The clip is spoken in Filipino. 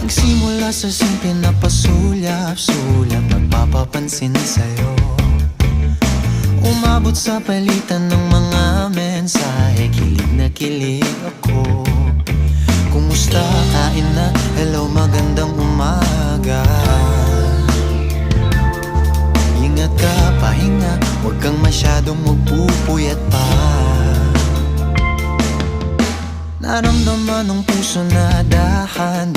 Nagsimula sa simple na pasulyap-sulyap, nagpapapansin sa'yo. Umabot sa palitan ng mga mensahe, kilig na kilig ako. Kumusta, kain na, hello, magandang umaga. Ingat ka, pahinga, huwag kang masyadong magpupuyat pa. Naramdaman ng puso na dahan